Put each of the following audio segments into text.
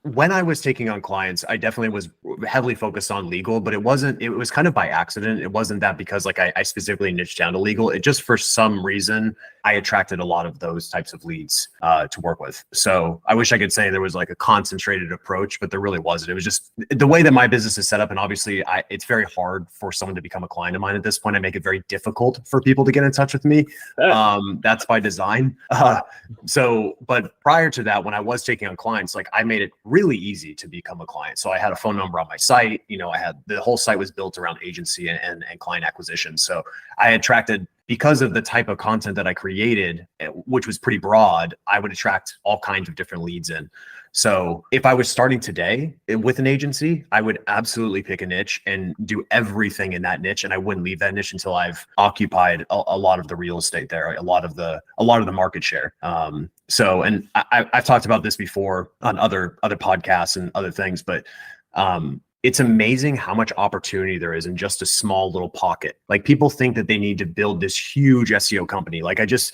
when I was taking on clients, I definitely was heavily focused on legal, but it was kind of by accident. It wasn't that because like I specifically niched down to legal. It just, for some reason, I attracted a lot of those types of leads to work with. So I wish I could say there was like a concentrated approach, but there really wasn't. It was just the way that my business is set up. And obviously it's very hard for someone to become a client of mine at this point. I make it very difficult for people to get in touch with me. That's by design. But prior to that, when I was taking on clients, like I made it really easy to become a client. So I had a phone number on my site. I had the whole site was built around agency and client acquisition. So I attracted, because of the type of content that I created, which was pretty broad, I would attract all kinds of different leads in. So if I was starting today with an agency, I would absolutely pick a niche and do everything in that niche. And I wouldn't leave that niche until I've occupied a lot of the real estate there, a lot of the market share. And I've talked about this before on other podcasts and other things, but it's amazing how much opportunity there is in just a small little pocket. Like people think that they need to build this huge SEO company. Like I just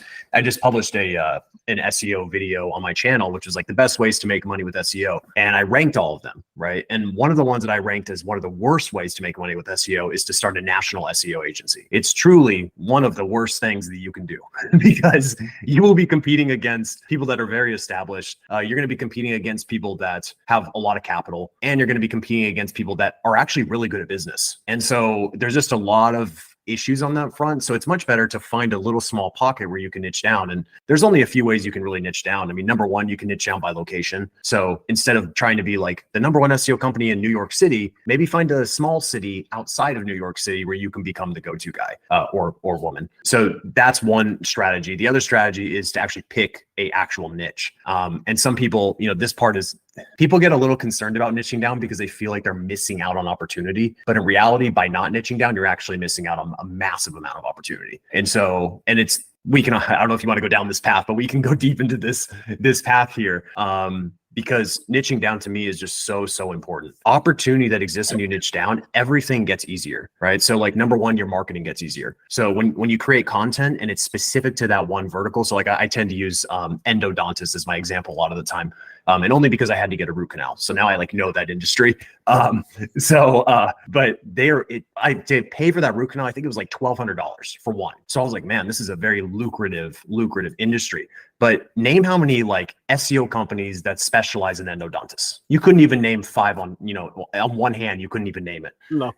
published an SEO video on my channel, which is like the best ways to make money with SEO. And I ranked all of them, right? And one of the ones that I ranked as one of the worst ways to make money with SEO is to start a national SEO agency. It's truly one of the worst things that you can do because you will be competing against people that are very established. You're going to be competing against people that have a lot of capital, and you're going to be competing against people that are actually really good at business. And so there's just a lot of issues on that front. So it's much better to find a little small pocket where you can niche down. And there's only a few ways you can really niche down. I mean, number one, you can niche down by location. So instead of trying to be like the number one SEO company in New York City, maybe find a small city outside of New York City where you can become the go-to guy or woman. So that's one strategy. The other strategy is to actually pick a actual niche. And some people, this part is, people get a little concerned about niching down because they feel like they're missing out on opportunity. But in reality, by not niching down, you're actually missing out on a massive amount of opportunity. And I don't know if you want to go down this path, but we can go deep into this path here. Because niching down to me is just so important. Opportunity that exists when you niche down, everything gets easier, right? So like number one, your marketing gets easier. So when you create content and it's specific to that one vertical, so like I tend to use endodontist as my example a lot of the time. And only because I had to get a root canal. So now I know that industry. But I did pay for that root canal. I think it was like $1,200 for one. So I was like, man, this is a very lucrative industry. But name how many like SEO companies that specialize in endodontists. You couldn't even name 5 on one hand. You couldn't even name it. No.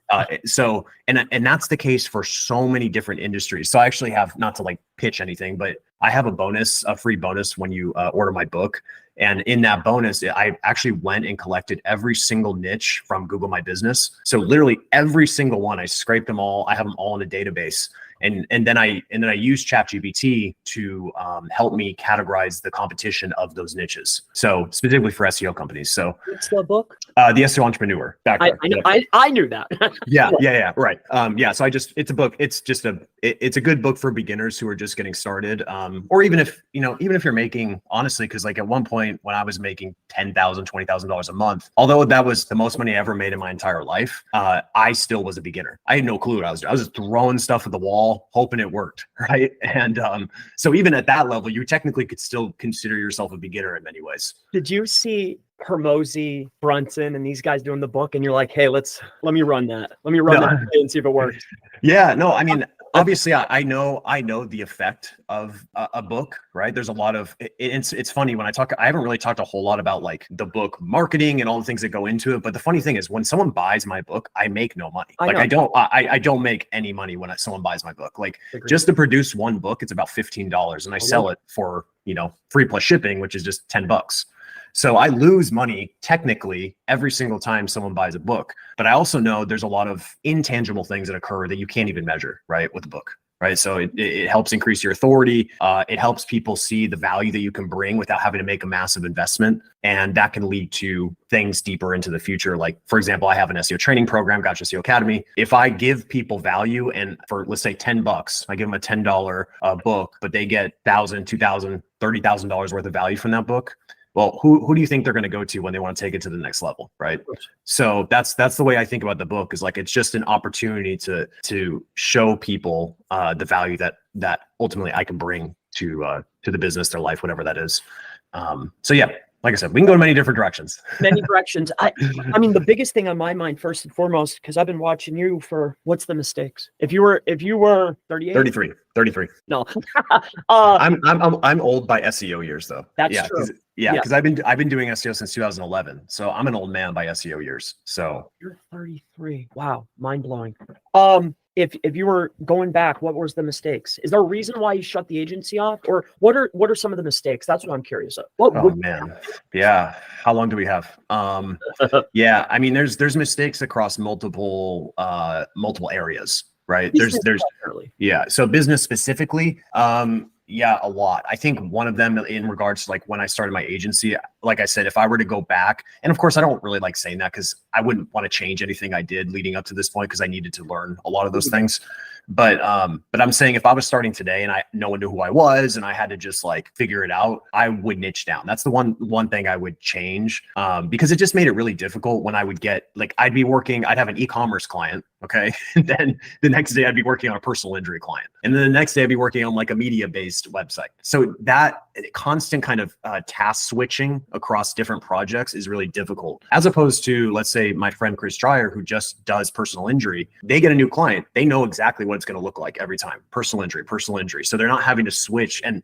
And that's the case for so many different industries. So I actually have, not to like pitch anything, but I have a free bonus when you order my book. And in that bonus, I actually went and collected every single niche from Google My Business. So literally every single one, I scraped them all. I have them all in a database. And then I use ChatGPT to help me categorize the competition of those niches. So specifically for SEO companies. So what's the book? The SEO Entrepreneur. I knew that. Yeah. Right. So it's a book. It's a good book for beginners who are just getting started. Or even if you're making, honestly, because like at one point when I was making $10,000, $20,000 a month, although that was the most money I ever made in my entire life, I still was a beginner. I had no clue what I was doing. I was just throwing stuff at the wall, hoping it worked, right? And so even at that level, you technically could still consider yourself a beginner in many ways. Did you see Hermosi, Brunson, and these guys doing the book, and you're like, hey, let me run that and see if it works? Yeah, no, I mean, obviously I know the effect of a book, right? There's a lot of, it's funny when I haven't really talked a whole lot about like the book marketing and all the things that go into it. But the funny thing is when someone buys my book, I make no money. I don't make any money when someone buys my book. Like just to produce one book, it's about $15 and I sell it for, free plus shipping, which is just $10. So I lose money technically every single time someone buys a book, but I also know there's a lot of intangible things that occur that you can't even measure, right, with a book, right? So it helps increase your authority. It helps people see the value that you can bring without having to make a massive investment. And that can lead to things deeper into the future. Like, for example, I have an SEO training program, Gotch SEO Academy. If I give people value and for, let's say $10, I give them a $10 book, but they get $1,000, $2,000, $30,000 worth of value from that book. Well, who do you think they're going to go to when they want to take it to the next level, right? So that's the way I think about the book, is like it's just an opportunity to show people the value that ultimately I can bring to the business, their life, whatever that is. So yeah, like I said, we can go in many different directions. Many directions. I mean, the biggest thing on my mind, first and foremost, because I've been watching you for what's the mistakes? If you were 38, 33. no, I'm old by SEO years though. that's Yeah, true. because I've been doing SEO since 2011, so I'm an old man by SEO years. So You're 33. Wow, mind blowing. If you were going back, what was the mistakes? Is there a reason why you shut the agency off, or what are some of the mistakes? That's what I'm curious of. What oh would man, yeah. How long do we have? Yeah, I mean, there's mistakes across multiple areas, right? Business There's primarily. yeah. So business specifically, yeah, a lot. I think one of them in regards to like when I started my agency, like I said, if I were to go back, and of course I don't really like saying that because I wouldn't want to change anything I did leading up to this point because I needed to learn a lot of those things. But I'm saying if I was starting today and no one knew who I was and I had to just like figure it out, I would niche down. That's the one thing I would change, because it just made it really difficult when I would get like I'd have an e-commerce client, okay, and then the next day I'd be working on a personal injury client, and then the next day I'd be working on like a media-based website. So that constant kind of task switching across different projects is really difficult, as opposed to, let's say, my friend Chris Dreyer, who just does personal injury. They get a new client, they know exactly what it's going to look like every time. Personal injury. So they're not having to switch. And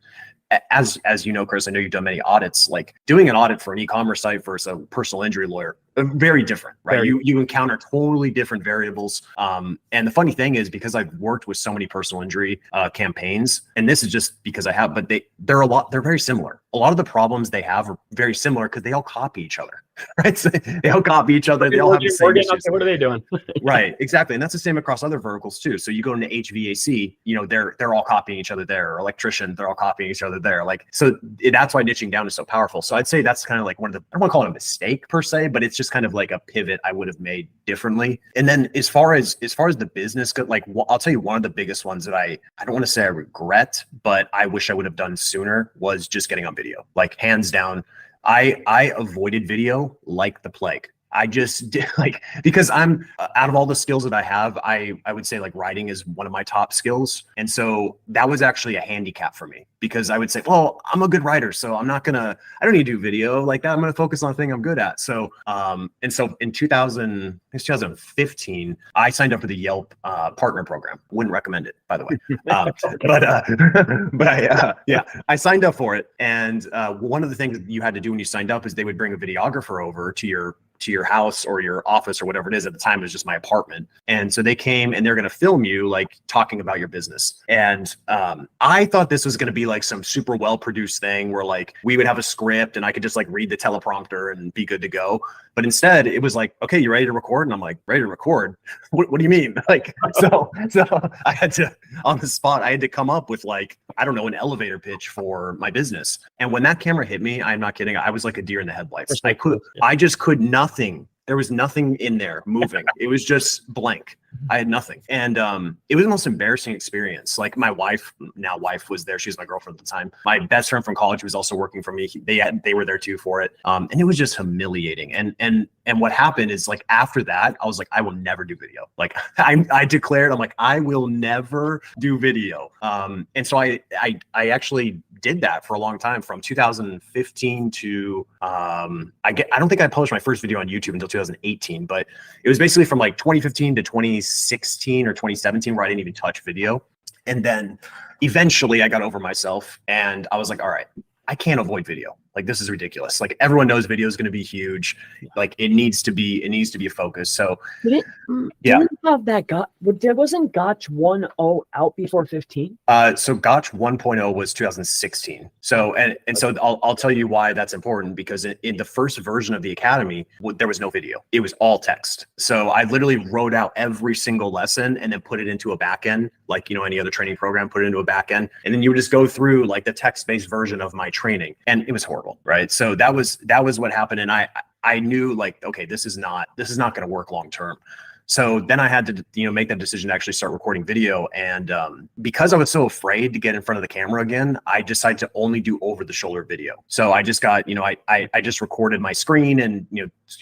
as you know, Chris, I know you've done many audits. Like doing an audit for an e-commerce site versus a personal injury lawyer, very different, right? You encounter totally different variables. And the funny thing is, because I've worked with so many personal injury campaigns, and this is just because I have, but they're very similar. A lot of the problems they have are very similar because they all copy each other, right? So they all copy each other. They all have the same issues. What are they doing? Right, exactly. And that's the same across other verticals too. So you go into HVAC, they're all copying each other there. Or electrician, they're all copying each other there. Like, so that's why niching down is so powerful. So I'd say that's kind of like I don't want to call it a mistake per se, but it's just kind of like a pivot I would have made differently. And then as far as the business go, like I'll tell you one of the biggest ones that I don't want to say I regret, but I wish I would have done sooner was just getting on video. Like hands down, I avoided video like the plague. I just did because I'm out of all the skills that I have, I would say like writing is one of my top skills. And so that was actually a handicap for me because I would say, well, I'm a good writer, so I don't need to do video like that. I'm going to focus on the thing I'm good at. So, and so in 2015, I signed up for the Yelp partner program. Wouldn't recommend it, by the way. I signed up for it. And one of the things that you had to do when you signed up is they would bring a videographer over to your house or your office or whatever it is. At the time, it was just my apartment. And so they came and they're going to film you like talking about your business. And I thought this was going to be like some super well-produced thing where like we would have a script and I could just like read the teleprompter and be good to go. But instead it was like, okay, you ready to record? And I'm like, ready to record? What do you mean? Like, so I had to, on the spot, I had to come up with like, I don't know, an elevator pitch for my business. And when that camera hit me, I'm not kidding, I was like a deer in the headlights. I just could nothing. There was nothing in there moving. It was just blank. I had nothing. And it was the most embarrassing experience. Like my wife was there. She was my girlfriend at the time. My best friend from college was also working for me. They were there too for it. And it was just humiliating. And what happened is like after that, I was like, I will never do video. Like I declared, I'm like, I will never do video. And so I actually did that for a long time from 2015 to I don't think I published my first video on YouTube until 2018, but it was basically from like 2015 to 2016 or 2017 where I didn't even touch video. And then eventually I got over myself and I was like, all right, I can't avoid video. Like this is ridiculous. Like everyone knows video is going to be huge. Like it needs to be a focus. So did you have that wasn't Gotch 1.0 out before 15? So Gotch 1.0 was 2016. So and so I'll tell you why that's important, because in the first version of the Academy, there was no video. It was all text. So I literally wrote out every single lesson and then put it into a backend, like any other training program, put it into a backend, and then you would just go through like the text-based version of my training, and it was horrible. Right. So that was what happened. And I knew like, okay, this is not going to work long term. So then I had to, make that decision to actually start recording video. And because I was so afraid to get in front of the camera again, I decided to only do over the shoulder video. So I just got, I just recorded my screen and,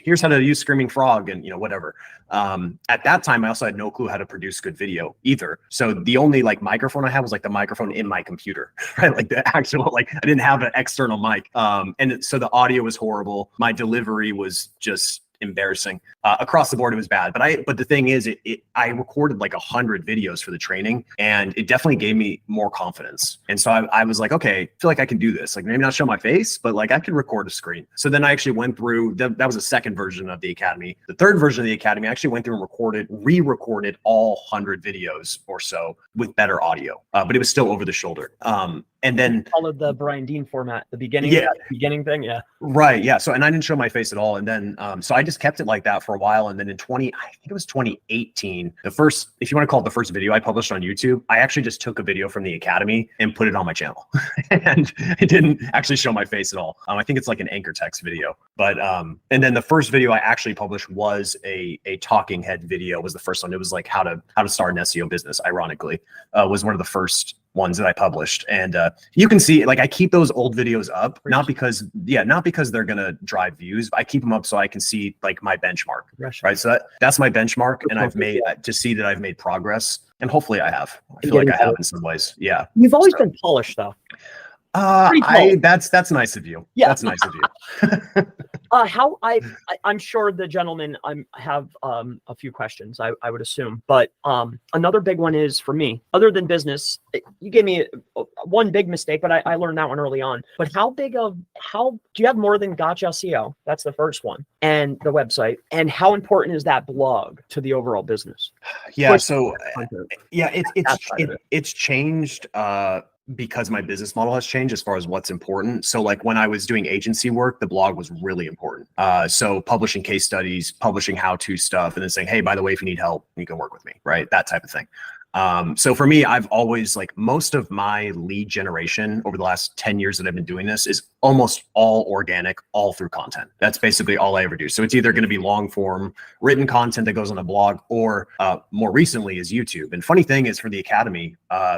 here's how to use Screaming Frog and, whatever. At that time, I also had no clue how to produce good video either. So the only like microphone I had was like the microphone in my computer, right? Like the actual, like I didn't have an external mic. And so the audio was horrible. My delivery was just embarrassing. Across the board, it was bad. But the thing is, I recorded like 100 videos for the training, and it definitely gave me more confidence. And so I was like, okay, I feel like I can do this. Like maybe not show my face, but like I can record a screen. So then I actually went through, that was the second version of the Academy. The third version of the Academy, I actually went through and re-recorded all 100 videos or so with better audio, but it was still over the shoulder. And then followed the Brian Dean format, the beginning, beginning thing. Yeah. Right. Yeah. So, and I didn't show my face at all. And then, so I just kept it like that for a while. And then I think it was 2018, if you want to call it the first video I published on YouTube, I actually just took a video from the Academy and put it on my channel and it didn't actually show my face at all. I think it's like an anchor text video, but, and then the first video I actually published was a talking head video was the first one. It was like how to start an SEO business, ironically, was one of the first ones that I published. And you can see, like, I keep those old videos up, not because they're gonna drive views. I keep them up so I can see like my benchmark, right? So that's my benchmark, and I've made to see that I've made progress, and hopefully I have. I feel like I have in some ways. Yeah. You've always been polished, though. That's nice of you. Yeah, that's nice of you. I'm sure the gentlemen have a few questions, I would assume, but another big one is for me, other than business, you gave me one big mistake, but I learned that one early on. But how do you have more than Gotch SEO? That's the first one, and the website, and how important is that blog to the overall business? Yeah. So yeah, it's changed. Because my business model has changed as far as what's important. So like when I was doing agency work, the blog was really important. So publishing case studies, publishing how-to stuff, and then saying, hey, by the way, if you need help, you can work with me, right? That type of thing. So for me, I've always, like, most of my lead generation over the last 10 years that I've been doing this is almost all organic, all through content. That's basically all I ever do. So it's either going to be long form written content that goes on a blog, or more recently is YouTube. And funny thing is, for the Academy,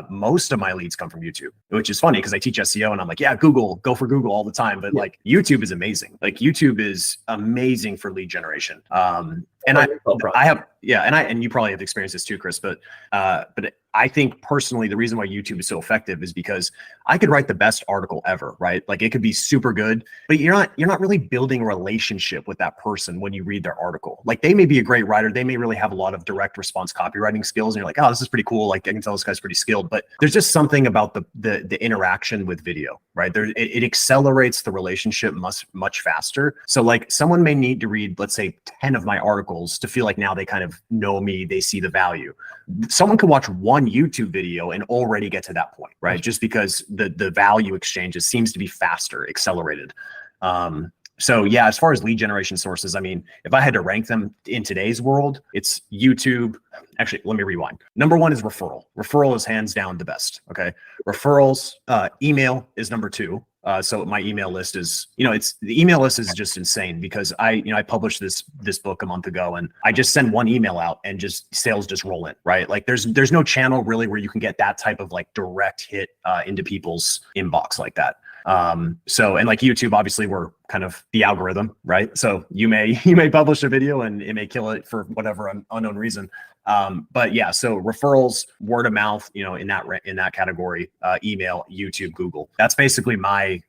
most of my leads come from YouTube, which is funny because I teach SEO and I'm like, yeah, Google, go for Google all the time. But like YouTube is amazing. Like YouTube is amazing for lead generation. And and you probably have experienced this too, Chris, but I think personally, the reason why YouTube is so effective is because I could write the best article ever, right? Like it could be super good, but you're not really building a relationship with that person when you read their article. Like they may be a great writer. They may really have a lot of direct response copywriting skills. And you're like, oh, this is pretty cool. Like I can tell this guy's pretty skilled, but there's just something about the interaction with video, right? It accelerates the relationship much faster. So like someone may need to read, let's say 10 of my articles to feel like now they kind of know me, they see the value. Someone could watch one YouTube video and already get to that point, right? Just because the value exchanges seems to be faster, accelerated. So yeah, as far as lead generation sources, I mean, if I had to rank them in today's world, it's YouTube. Actually, let me rewind. Number one is referral. Referral is hands down the best. Okay. Referrals, email is number two. So my email list is, the email list is just insane because I published this book a month ago, and I just send one email out and just sales just roll in, right? Like there's no channel really where you can get that type of like direct hit into people's inbox like that. So, and like YouTube, obviously we're kind of the algorithm, right? So you may publish a video and it may kill it for whatever unknown reason. But yeah, so referrals, word of mouth, in that category, email, YouTube, Google. That's basically my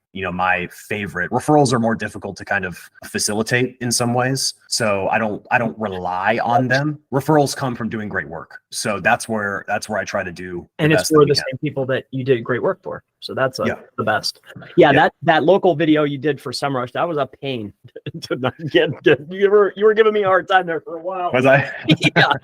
favorite. Referrals are more difficult to kind of facilitate in some ways. So I don't rely on them. Referrals come from doing great work. So that's where I try to do. And it's for the same people that you did great work for. So that's the best. Yeah. That local video you did for SEMrush, that was a pain to not get. You were giving me a hard time there for a while. Was I? Yeah.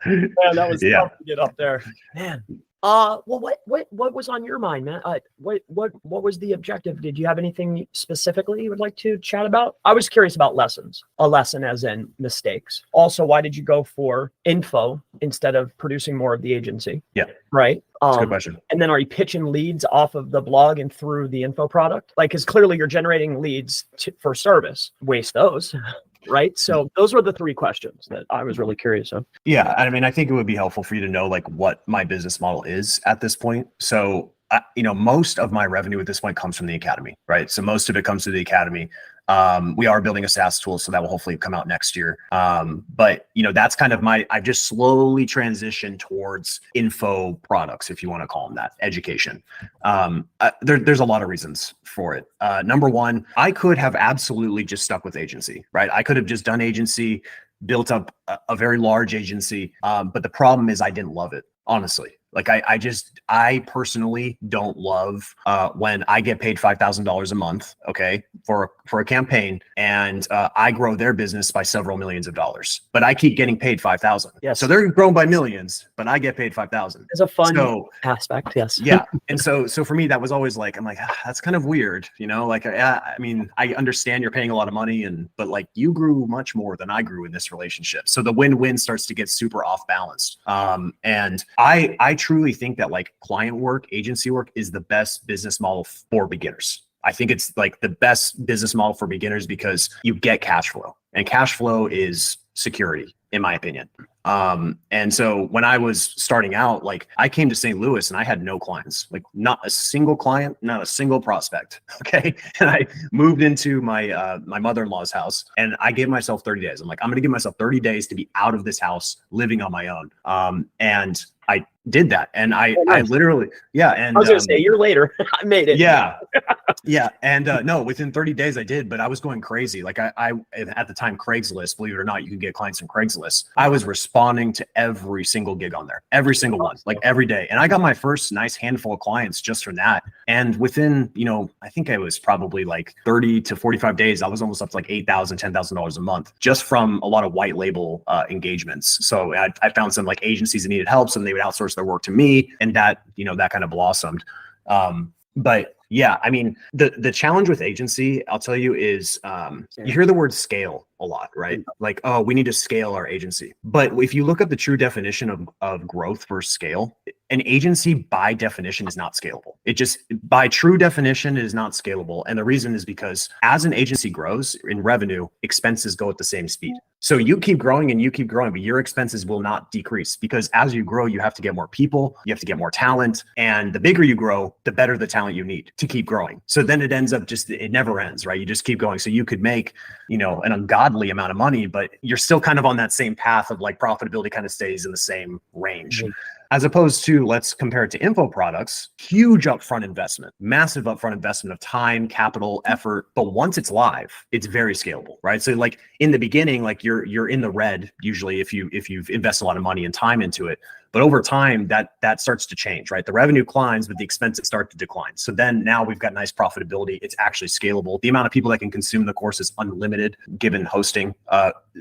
Man, that was tough to get up there. Man. Well, what was on your mind, man? What was the objective? Did you have anything specifically you would like to chat about? I was curious about lessons. A lesson as in mistakes. Also, why did you go for info instead of producing more of the agency? Yeah. Right. That's a good question. And then are you pitching leads off of the blog and through the info product? Like, because clearly you're generating leads for service. Waste those. right? So those were the three questions that I was really curious of. Yeah. I mean, I think it would be helpful for you to know like what my business model is at this point. So, most of my revenue at this point comes from the academy, right? So most of it comes to the academy. We are building a SaaS tool, so that will hopefully come out next year. But that's kind of I've just slowly transitioned towards info products, if you want to call them that, education. There's a lot of reasons for it. Number one, I could have absolutely just stuck with agency, right? I could have just done agency, built up a very large agency. But the problem is I didn't love it, honestly. Like I personally don't love when I get paid $5,000 a month, okay, for a campaign, and I grow their business by several millions of dollars, but I keep getting paid 5,000. Yes. So they're grown by millions, but I get paid 5,000. It's a fun aspect. Yes. Yeah. And so for me, that was always like, I'm like, that's kind of weird, like, I mean, I understand you're paying a lot of money but like you grew much more than I grew in this relationship. So the win-win starts to get super off balanced. And I truly think that like client work, agency work is the best business model for beginners. I think it's like the best business model for beginners because you get cash flow, and cash flow is security, in my opinion. And so when I was starting out, like I came to St. Louis and I had no clients, like not a single client, not a single prospect. Okay. And I moved into my mother-in-law's house and I gave myself 30 days. I'm like, I'm going to give myself 30 days to be out of this house, living on my own. And I did that. And I literally, yeah. And I was going to say a year later, I made it. Yeah. Yeah. And no, within 30 days I did, but I was going crazy. Like I at the time, Craigslist, believe it or not, you can get clients from Craigslist. I was responding to every single gig on there, every single one, like every day. And I got my first nice handful of clients just from that. And within, I think it was probably like 30 to 45 days, I was almost up to like $8,000, $10,000 a month just from a lot of white label engagements. So I found some like agencies that needed help, so they would outsource their work to me, and that kind of blossomed. But yeah, I mean, the challenge with agency, I'll tell you, is you hear the word scale a lot, right? Like, oh, we need to scale our agency. But if you look at the true definition of growth versus scale, an agency by definition is not scalable. It just, by true definition, it is not scalable. And the reason is because as an agency grows in revenue, expenses go at the same speed. So you keep growing and you keep growing, but your expenses will not decrease, because as you grow, you have to get more people, you have to get more talent. And the bigger you grow, the better the talent you need to keep growing. So then it ends up it never ends, right? You just keep going. So you could make, an ungodly amount of money, but you're still kind of on that same path of like profitability kind of stays in the same range. Mm-hmm. As opposed to, let's compare it to info products, huge upfront investment, massive upfront investment of time, capital, effort. But once it's live, it's very scalable, right? So like in the beginning, like you're in the red usually if you've invested a lot of money and time into it. But over time, that starts to change, right? The revenue climbs, but the expenses start to decline. So then now we've got nice profitability. It's actually scalable. The amount of people that can consume the course is unlimited, given hosting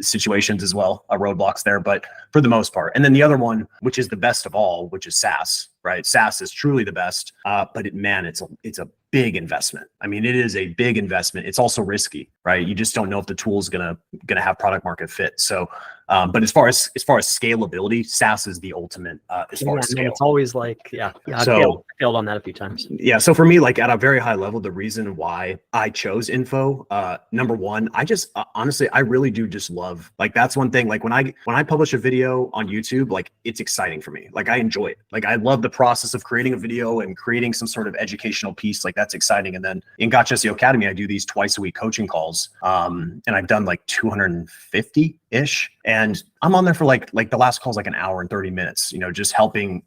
situations as well, roadblocks there, but for the most part. And then the other one, which is the best of all, which is SaaS, right? SaaS is truly the best, but it's a big investment. I mean, it is a big investment. It's also risky, right? You just don't know if the tool is gonna have product market fit. So, but as far as scalability, SaaS is the ultimate as far as scale. It's always like, I failed on that a few times. Yeah. So for me, like at a very high level, the reason why I chose info, number one, I just honestly, I really do just love, like, that's one thing. Like when I publish a video on YouTube, like it's exciting for me. Like I enjoy it. Like I love the process of creating a video and creating some sort of educational piece. Like that's exciting. And then in Gotch SEO Academy, I do these twice a week coaching calls. And I've done like 250-ish. And I'm on there for like the last call is like an hour and 30 minutes, just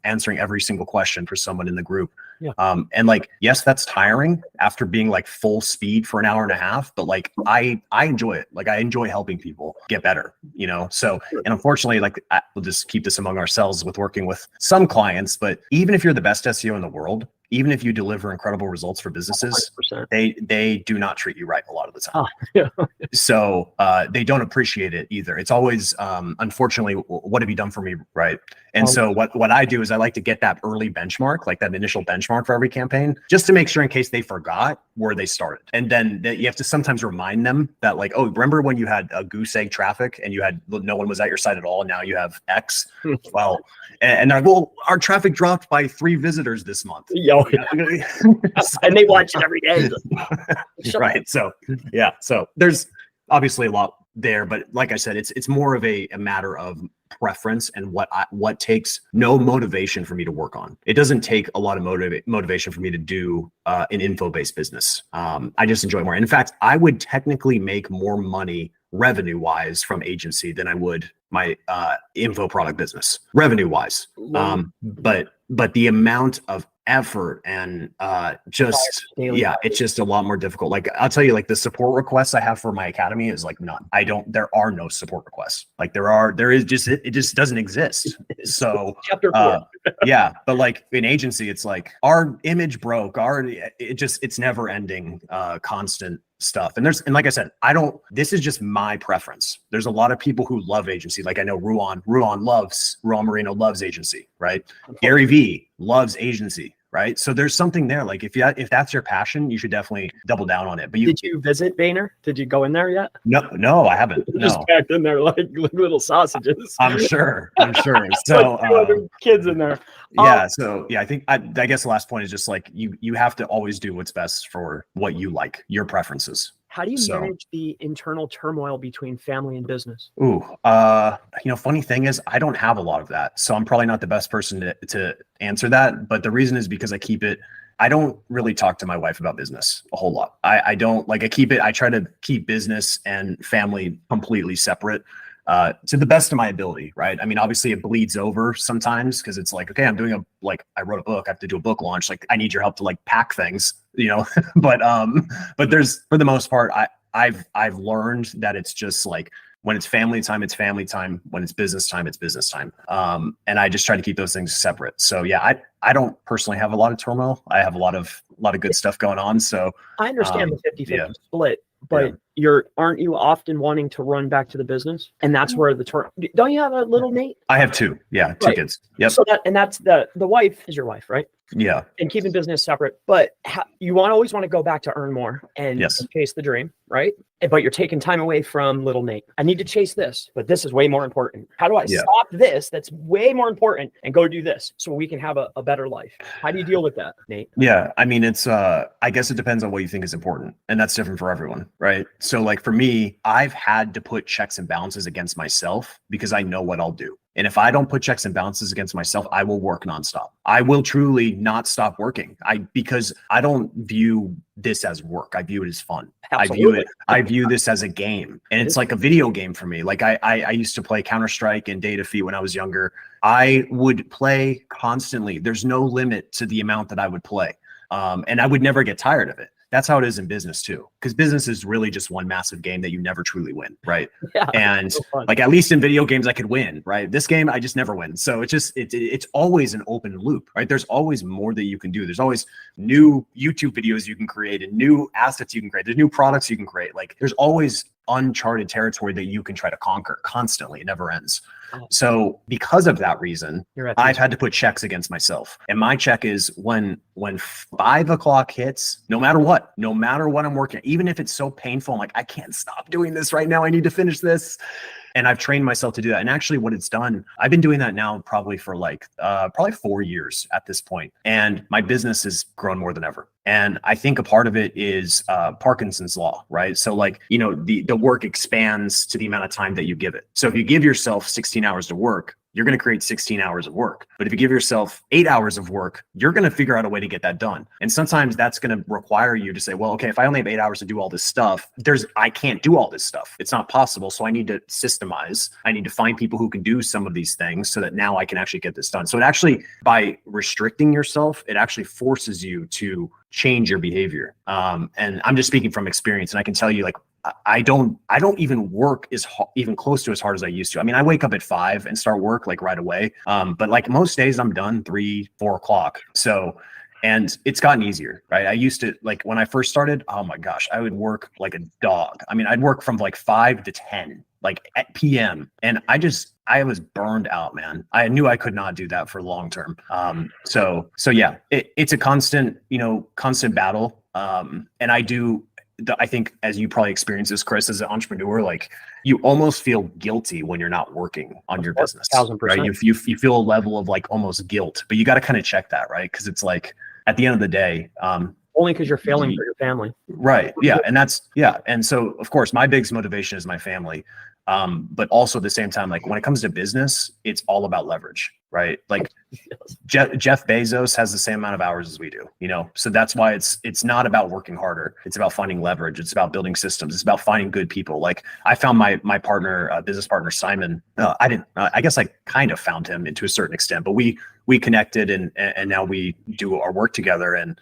answering every single question for someone in the group. Yeah. And like, yes, that's tiring after being like full speed for an hour and a half, but like, I enjoy it. Like I enjoy helping people get better, so, and unfortunately, like we'll just keep this among ourselves with working with some clients, but even if you're the best SEO in the world, even if you deliver incredible results for businesses, 100%. They do not treat you right a lot of the time. So they don't appreciate it either. It's always, unfortunately, what have you done for me, right? And so what I do is I like to get that early benchmark, like that initial benchmark for every campaign, just to make sure in case they forgot where they started. And then you have to sometimes remind them that like, oh, remember when you had a goose egg traffic and no one was at your site at all, and now you have X? Well, and they're like, well, our traffic dropped by 3 visitors this month. And they watch it every day. Right. So, yeah. So there's obviously a lot there, but like I said, it's more of a matter of preference and what takes no motivation for me to work on. It doesn't take a lot of motivation for me to do an info-based business. I just enjoy more. And in fact, I would technically make more money revenue wise from agency than I would my info product business revenue wise. But the amount of effort and it's just a lot more difficult. Like I'll tell you, like the support requests I have for my academy is like none. There are no support requests. Like it just doesn't exist. So chapter 4. yeah, but like in agency, it's like our image broke, it's never ending, constant stuff. And like I said, this is just my preference. There's a lot of people who love agency. Like I know Ruan Marino loves agency, right? Gary V loves agency, right? So there's something there. Like if that's your passion, you should definitely double down on it. But did you visit Vayner? Did you go in there yet? No, I haven't. No. Just packed in there like little sausages. I'm sure. So like 200 kids in there. Yeah. So yeah, I guess the last point is just like you have to always do what's best for what you like, your preferences. How do you manage the internal turmoil between family and business? Funny thing is I don't have a lot of that. So I'm probably not the best person to answer that. But the reason is because I don't really talk to my wife about business a whole lot. I try to keep business and family completely separate. To the best of my ability, right? I mean, obviously it bleeds over sometimes because it's like, okay, I wrote a book, I have to do a book launch. Like I need your help to like pack things, but there's, for the most part, I've learned that it's just like, when it's family time, it's family time. When it's business time, it's business time. And I just try to keep those things separate. So yeah, I don't personally have a lot of turmoil. I have a lot of good stuff going on. So I understand the 50-50 split. But aren't you often wanting to run back to the business? And that's where don't you have a little Nate? I have two. Yeah. Two kids. Yep. So that's the wife is your wife, right? Yeah. And keeping business separate, but you always want to go back to earn more and chase the dream, right? But you're taking time away from little Nate. I need to chase this, but this is way more important. How do I stop this? That's way more important and go do this so we can have a better life. How do you deal with that, Nate? Yeah. I mean, it's, I guess it depends on what you think is important, and that's different for everyone. Right. So like for me, I've had to put checks and balances against myself because I know what I'll do. And if I don't put checks and balances against myself, I will work nonstop. I will truly not stop working. Because I don't view this as work. I view it as fun. Absolutely. I view this as a game, and it's like a video game for me. Like I used to play Counter-Strike and Data Feet when I was younger. I would play constantly. There's no limit to the amount that I would play. And I would never get tired of it. That's how it is in business too, because business is really just one massive game that you never truly win, right? Yeah, and like at least in video games I could win, right? This game I just never win. So it's always an open loop, right? There's always more that you can do. There's always new YouTube videos you can create and new assets you can create. There's new products you can create. Like there's always uncharted territory that you can try to conquer constantly. It never ends. So because of that reason, I've had to put checks against myself. And my check is when 5 o'clock hits, no matter what I'm working, even if it's so painful, I'm like, I can't stop doing this right now. I need to finish this. And I've trained myself to do that. And actually what it's done, I've been doing that now probably for probably 4 years at this point. And my business has grown more than ever. And I think a part of it is Parkinson's law, right? So like, the work expands to the amount of time that you give it. So if you give yourself 16 hours to work, you're going to create 16 hours of work. But if you give yourself 8 hours of work, you're going to figure out a way to get that done. And sometimes that's going to require you to say, well, okay, if I only have 8 hours to do all this stuff, I can't do all this stuff. It's not possible. So I need to systemize. I need to find people who can do some of these things so that now I can actually get this done. So it actually, by restricting yourself, it actually forces you to change your behavior. And I'm just speaking from experience. And I can tell you, like, I don't even work even close to as hard as I used to. I mean, I wake up at 5 and start work like right away. But like most days I'm done 3, 4 o'clock. So, and it's gotten easier, right? I used to, like when I first started, oh my gosh, I would work like a dog. I mean, I'd work from like 5 to 10, like at PM. And I was burned out, man. I knew I could not do that for long term. So yeah, it's a constant battle. And I think, as you probably experience this, Chris, as an entrepreneur, like you almost feel guilty when you're not working on your business. 1000%. Right? You feel a level of like almost guilt, but you got to kind of check that, right? Because it's like at the end of the day, only because you're failing for your family. Right. Yeah. And and so of course my biggest motivation is my family. But also at the same time, like when it comes to business, it's all about leverage, right? Like Jeff Bezos has the same amount of hours as we do, so that's why it's not about working harder. It's about finding leverage. It's about building systems. It's about finding good people. Like I found my partner, business partner, Simon. I guess I kind of found him to a certain extent, but we connected and now we do our work together. And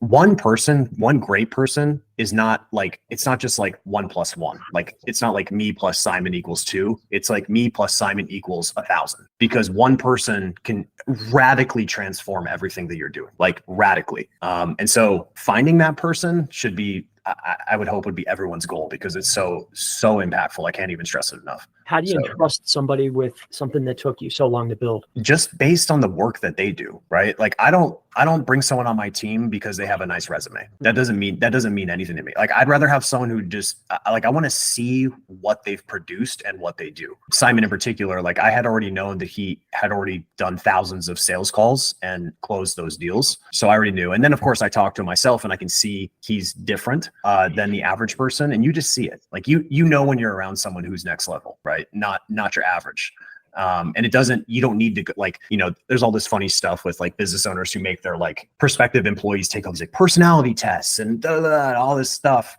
one great person is not like, it's not just like 1 + 1. Like, it's not like me plus Simon equals 2. It's like me plus Simon equals 1,000, because one person can radically transform everything that you're doing, like radically. And so finding that person should be, I would hope would be everyone's goal, because it's so impactful. I can't even stress it enough. How do you trust somebody with something that took you so long to build? Just based on the work that they do, right? Like I don't bring someone on my team because they have a nice resume. That doesn't mean anything to me. Like I'd rather have someone who just like, I want to see what they've produced and what they do. Simon in particular, like I had already known that he had already done thousands of sales calls and closed those deals. So I already knew. And then of course I talked to him myself, and I can see he's different than the average person. And you just see it. Like you know when you're around someone who's next level, right? Not your average. And you don't need to, like, there's all this funny stuff with like business owners who make their like prospective employees take all these like personality tests and all this stuff.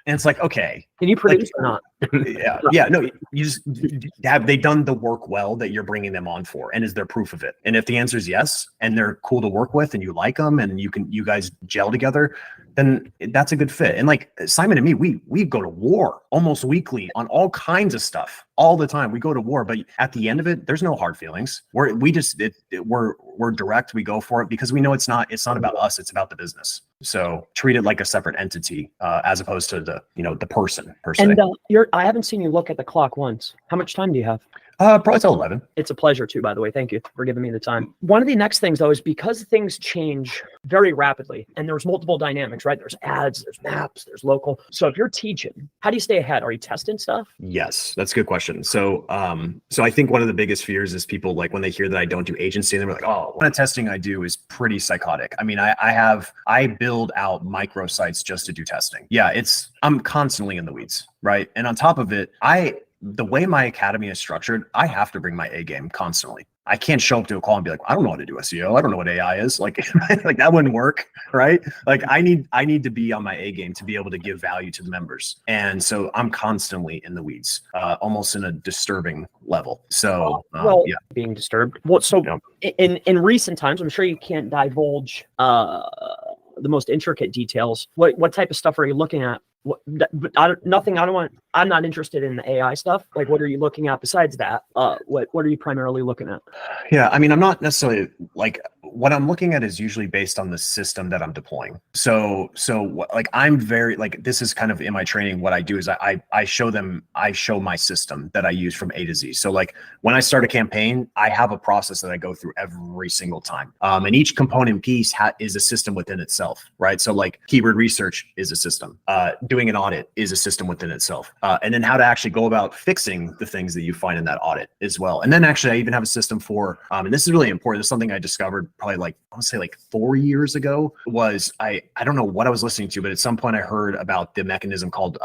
And it's like, okay, can you produce or not? No, you just, have they done the work well that you're bringing them on for? And is there proof of it? And if the answer is yes, and they're cool to work with and you like them and you guys gel together, then that's a good fit. And like Simon and me, we go to war almost weekly on all kinds of stuff all the time. We go to war, but at the end of it, there's no hard feelings. We're direct. We go for it because we know it's not about us. It's about the business. So treat it like a separate entity, as opposed to the person per se. And I haven't seen you look at the clock once. How much time do you have? Probably till 11. It's a pleasure too, by the way. Thank you for giving me the time. One of the next things though is because things change very rapidly and there's multiple dynamics, right? There's ads, there's maps, there's local. So if you're teaching, how do you stay ahead? Are you testing stuff? Yes, that's a good question. So I think one of the biggest fears is people, like when they hear that I don't do agency, and they're like, oh, what testing I do is pretty psychotic. I mean, I build out microsites just to do testing. Yeah, I'm constantly in the weeds, right? And on top of it, the way my academy is structured, I have to bring my A game constantly. I can't show up to a call and be like, I don't know how to do SEO. I don't know what AI is. Like, like that wouldn't work, right? Like I need to be on my A game to be able to give value to the members. And so I'm constantly in the weeds, almost in a disturbing level. So, being disturbed. Well, so in recent times, I'm sure you can't divulge the most intricate details. What type of stuff are you looking at? I'm not interested in the AI stuff. Like, what are you looking at besides that? What are you primarily looking at? Yeah, I mean, I'm not necessarily like, what I'm looking at is usually based on the system that I'm deploying. So like, I'm very, like, this is kind of in my training. What I do is I show my system that I use from A to Z. So like when I start a campaign, I have a process that I go through every single time. And each component piece is a system within itself, right? So like keyword research is a system. Doing an audit is a system within itself. And then how to actually go about fixing the things that you find in that audit as well. And then actually I even have a system for, and this is really important. This is something I discovered probably like, I want to say like 4 years ago, was I don't know what I was listening to, but at some point I heard about the mechanism called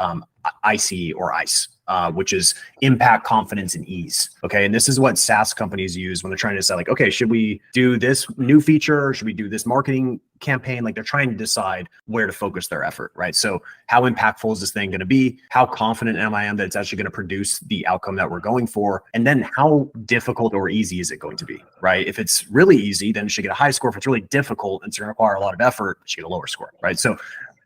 ICE or ICE. Which is impact, confidence, and ease. Okay. And this is what SaaS companies use when they're trying to decide, like, okay, should we do this new feature? Or should we do this marketing campaign? Like, they're trying to decide where to focus their effort, right? So how impactful is this thing going to be? How confident am I that it's actually going to produce the outcome that we're going for? And then how difficult or easy is it going to be, right? If it's really easy, then it should get a high score. If it's really difficult and it's going to require a lot of effort, it should get a lower score, right? So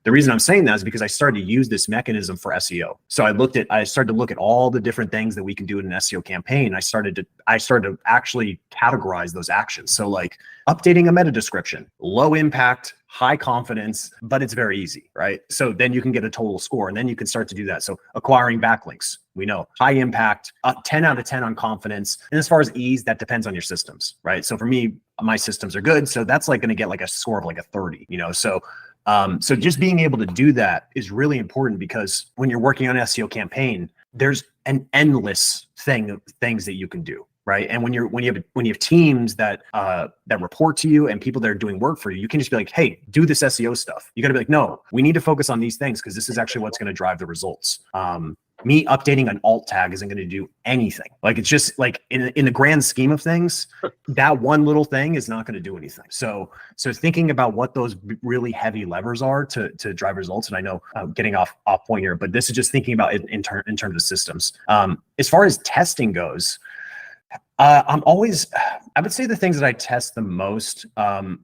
the reason I'm saying that is because I started to use this mechanism for SEO. So I started to look at all the different things that we can do in an SEO campaign. I started to actually categorize those actions. So like updating a meta description, low impact, high confidence, but it's very easy, right? So then you can get a total score, and then you can start to do that. So acquiring backlinks, we know high impact, 10 out of 10 on confidence. And as far as ease, that depends on your systems, right? So for me, my systems are good. So that's like going to get like a score of like a 30, So just being able to do that is really important, because when you're working on an SEO campaign, there's an endless things that you can do. right? And when you have teams that report to you and people that are doing work for you, you can just be like, hey, do this SEO stuff. You got to be like, no, we need to focus on these things because this is actually what's going to drive the results. Me updating an alt tag isn't going to do anything. Like, it's just like in the grand scheme of things, that one little thing is not going to do anything. So thinking about what those really heavy levers are to drive results. And I know I'm getting off point here, but this is just thinking about it in terms of systems. As far as testing goes, I would say the things that I test the most,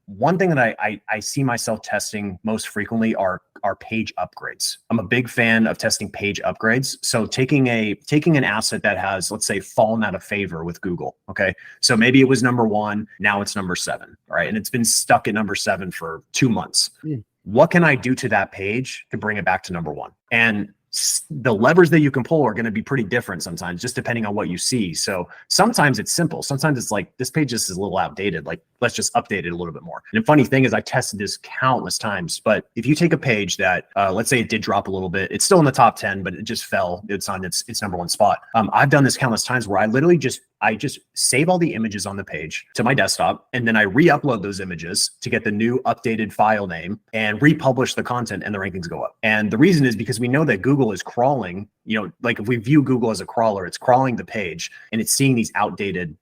one thing that I see myself testing most frequently are page upgrades. I'm a big fan of testing page upgrades. So taking an asset that has, let's say, fallen out of favor with Google. Okay. So maybe it was number 1, now it's number 7. Right. And it's been stuck at number 7 for 2 months. What can I do to that page to bring it back to number 1? And the levers that you can pull are going to be pretty different sometimes, just depending on what you see. So sometimes it's simple. Sometimes it's like, this page just is a little outdated. Like, let's just update it a little bit more. And the funny thing is, I tested this countless times, but if you take a page that, let's say it did drop a little bit, it's still in the top 10, but it just fell. It's on its number 1 spot. I've done this countless times where I literally just save all the images on the page to my desktop, and then I re-upload those images to get the new updated file name and republish the content, and the rankings go up. And the reason is because we know that Google is crawling, like if we view Google as a crawler, it's crawling the page and it's seeing these outdated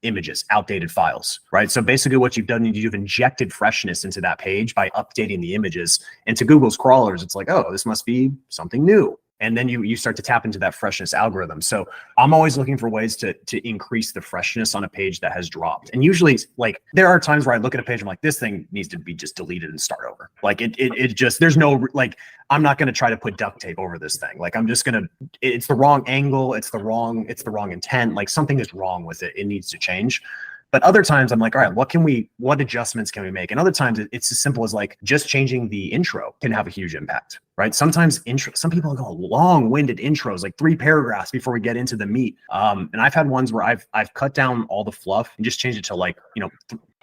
images, outdated files, right? So basically what you've done is you've injected freshness into that page by updating the images. And to Google's crawlers, it's like, oh, this must be something new. And then you start to tap into that freshness algorithm. So I'm always looking for ways to increase the freshness on a page that has dropped. And usually, like, there are times where I look at a page, I'm like, this thing needs to be just deleted and start over. Like it just, there's no, like, I'm not going to try to put duct tape over this thing. Like, I'm just going to, it's the wrong angle. It's the wrong intent. Like, something is wrong with it. It needs to change. But other times I'm like, all right, what adjustments can we make? And other times it's as simple as like just changing the intro can have a huge impact, right? Sometimes some people go long-winded intros, like 3 paragraphs before we get into the meat. And I've had ones where I've cut down all the fluff and just changed it to like,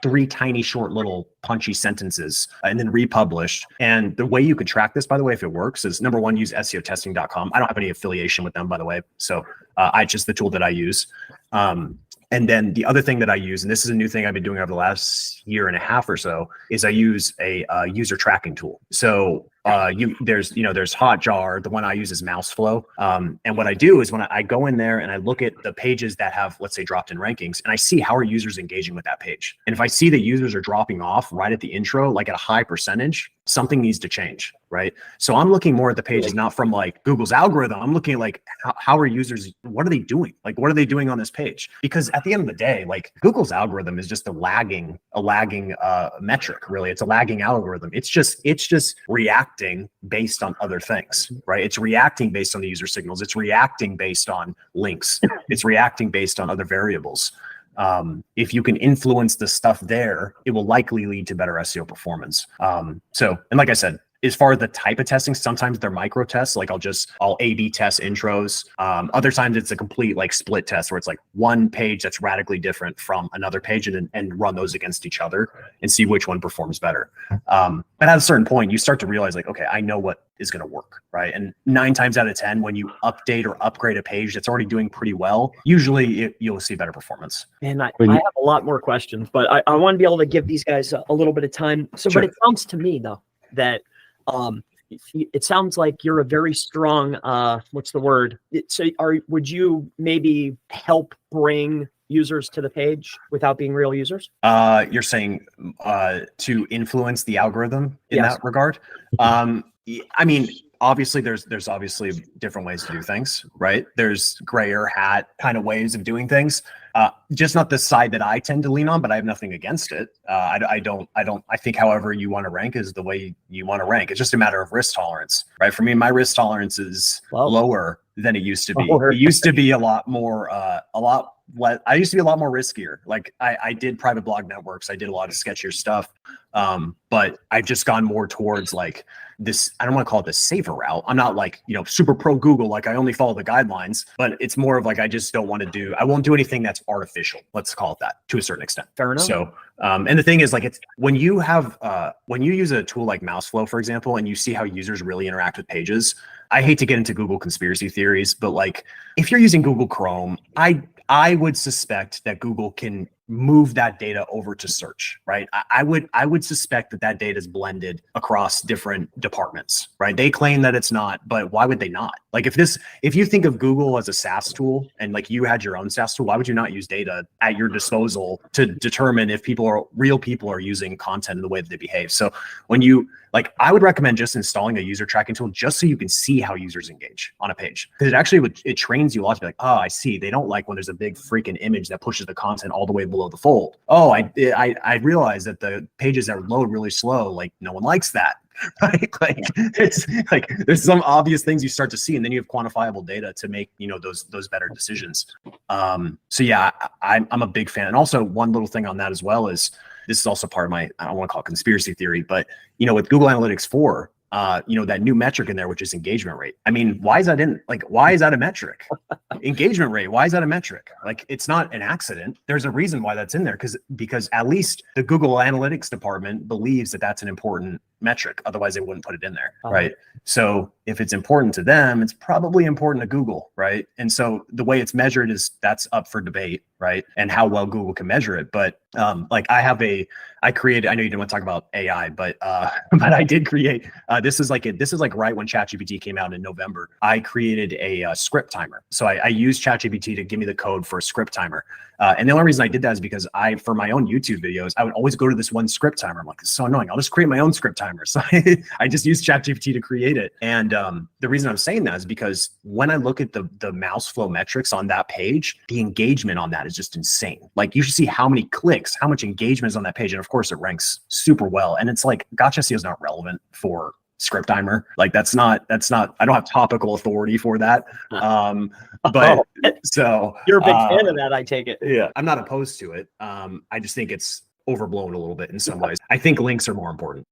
3 tiny, short, little punchy sentences and then republished. And the way you could track this, by the way, if it works, is number 1, use SEOtesting.com. I don't have any affiliation with them, by the way. So I just the tool that I use. And then the other thing that I use, and this is a new thing I've been doing over the last year and a half or so, is I use a user tracking tool. So there's Hotjar. The one I use is Mouseflow. And what I do is when I go in there and I look at the pages that have, let's say, dropped in rankings, and I see how are users engaging with that page. And if I see that users are dropping off right at the intro, like at a high percentage, something needs to change, right? So I'm looking more at the pages, not from like Google's algorithm. I'm looking at like, how are users, what are they doing? Like, what are they doing on this page? Because at the end of the day, like, Google's algorithm is just a lagging metric, really. It's a lagging algorithm. It's just reacting based on other things, right? It's reacting based on the user signals. It's reacting based on links. It's reacting based on other variables. If you can influence the stuff there, it will likely lead to better SEO performance. And like I said, as far as the type of testing, sometimes they're micro tests. Like I'll A/B test intros. Other times it's a complete like split test where it's like one page that's radically different from another page and run those against each other and see which one performs better. But at a certain point, you start to realize like, okay, I know what is going to work, right? And 9 times out of 10, when you update or upgrade a page that's already doing pretty well, usually you'll see better performance. And I have a lot more questions, but I want to be able to give these guys a little bit of time. So, sure. But it sounds to me though that it sounds like you're a very strong, what's the word? Would you maybe help bring users to the page without being real users? You're saying to influence the algorithm in that regard? I mean, obviously there's obviously different ways to do things, right? There's grayer hat kind of ways of doing things. Just not the side that I tend to lean on, but I have nothing against it. I think however you want to rank is the way you want to rank. It's just a matter of risk tolerance, right? For me, my risk tolerance is lower than it used to be. It used to be a lot more, I used to be a lot more riskier. Like I did private blog networks. I did a lot of sketchier stuff. But I've just gone more towards like this, I don't want to call it the safer route. I'm not like, super pro Google. Like I only follow the guidelines, but it's more of like, I just don't want to I won't do anything that's artificial. Let's call it that to a certain extent. Fair enough. So, and the thing is like, it's when you use a tool like Mouseflow, for example, and you see how users really interact with pages, I hate to get into Google conspiracy theories, but like if you're using Google Chrome, I I would suspect that Google can move that data over to search, right? I would suspect that that data is blended across different departments, right? They claim that it's not, but why would they not? Like if you think of Google as a SaaS tool and like you had your own SaaS tool, why would you not use data at your disposal to determine if real people are using content in the way that they behave? So when you like, I would recommend just installing a user tracking tool just so you can see how users engage on a page. Because it trains you a lot to be like, oh, I see. They don't like when there's a big freaking image that pushes the content all the way below the fold. Oh, I realize that the pages that load really slow, like no one likes that. Right? Like it's like there's some obvious things you start to see, and then you have quantifiable data to make those better decisions. So yeah, I'm a big fan. And also one little thing on that as well is this is also part of my, I don't want to call it conspiracy theory, but with Google Analytics 4, that new metric in there, which is engagement rate. I mean, why is that a metric? Engagement rate, why is that a metric? Like, it's not an accident. There's a reason why that's in there, because at least the Google Analytics department believes that that's an important metric. Otherwise, they wouldn't put it in there, right? So if it's important to them, it's probably important to Google, right? And so the way it's measured that's up for debate, right? And how well Google can measure it. But like I created, I know you didn't want to talk about AI, but I did create, this is like right when ChatGPT came out in November, I created a script timer. So I used ChatGPT to give me the code for a script timer. And the only reason I did that is because for my own YouTube videos, I would always go to this one script timer. I'm like, it's so annoying. I'll just create my own script timer. So I just used ChatGPT to create it. And the reason I'm saying that is because when I look at the mouse flow metrics on that page, the engagement on that is just insane. Like, you should see how many clicks, how much engagement is on that page. And of course it ranks super well. And it's like, Gotch SEO is not relevant for script timer. Like that's not, I don't have topical authority for that. But so you're a big fan of that, I take it. Yeah, I'm not opposed to it. I just think it's overblown a little bit in some ways. I think links are more important.